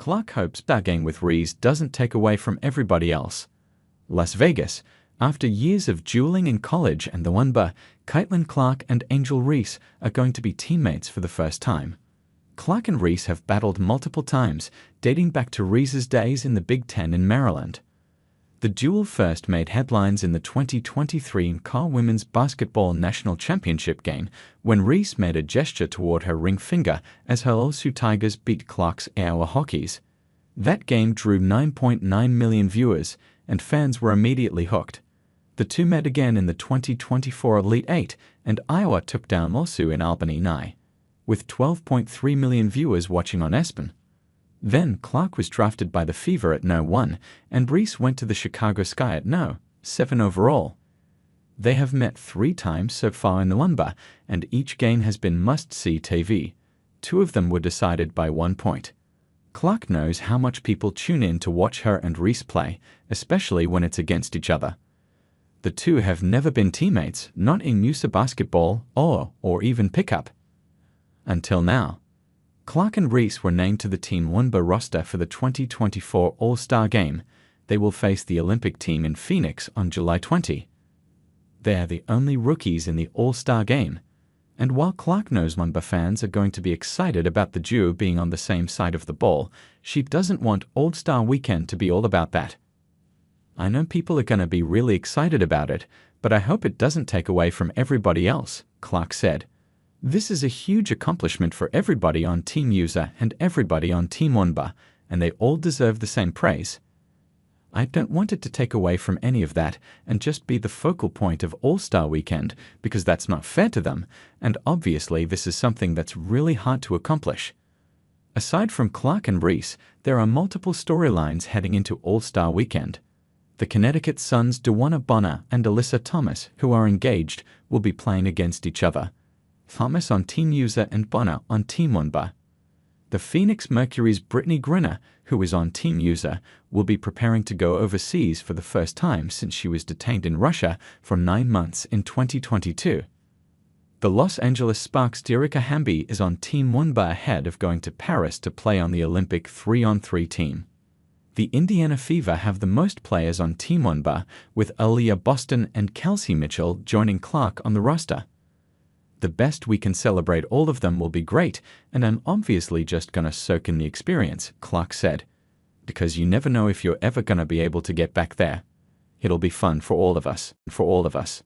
Clark hopes that game with Reese doesn't take away from everybody else. Las Vegas. After years of dueling in college and the wnba, Caitlin Clark and Angel Reese are going to be teammates for the first time. Clark and Reese have battled multiple times, dating back to Reese's days in the Big Ten in Maryland. The duel first made headlines in the 2023 CAR Women's Basketball National Championship game when Reese made a gesture toward her ring finger as her LSU Tigers beat Clark's Iowa Hawkeyes. That game drew 9.9 million viewers, and fans were immediately hooked. The two met again in the 2024 Elite Eight, and Iowa took down LSU in Albany, NI, with 12.3 million viewers watching on ESPN. Then Clark was drafted by the Fever at No. 1, and Reese went to the Chicago Sky at No. 7 overall. They have met 3 times so far in the wnba, and each game has been must-see TV. 2 of them were decided by 1 point. Clark knows how much people tune in to watch her and Reese play, especially when it's against each other. The two have never been teammates, not in USA basketball or even pickup. Until now. Clark and Reese were named to the Team wnba roster for the 2024 All-Star Game. They will face the Olympic team in Phoenix on July 20. They are the only rookies in the All-Star Game. And while Clark knows wnba fans are going to be excited about the duo being on the same side of the ball, she doesn't want All-Star Weekend to be all about that. I know people are going to be really excited about it, but I hope it doesn't take away from everybody else, Clark said. This is a huge accomplishment for everybody on Team USA and everybody on Team wnba, and they all deserve the same praise. I don't want it to take away from any of that and just be the focal point of All-Star Weekend, because that's not fair to them, and obviously this is something that's really hard to accomplish. Aside from Clark and Reese, there are multiple storylines heading into All-Star Weekend. The Connecticut Sun's Duana Bonner and Alyssa Thomas, who are engaged, will be playing against each other. Thomas on Team USA and Bonner on Team wnba. The Phoenix Mercury's Brittany Griner, who is on Team USA, will be preparing to go overseas for the first time since she was detained in Russia for 9 months in 2022. The Los Angeles Sparks' Dearica Hamby is on Team wnba ahead of going to Paris to play on the Olympic 3-on-3 team. The Indiana Fever have the most players on Team wnba, with Aaliyah Boston and Kelsey Mitchell joining Clark on the roster. The best we can celebrate all of them will be great, and I'm obviously just gonna soak in the experience, Clark said. Because you never know if you're ever gonna be able to get back there. It'll be fun for all of us.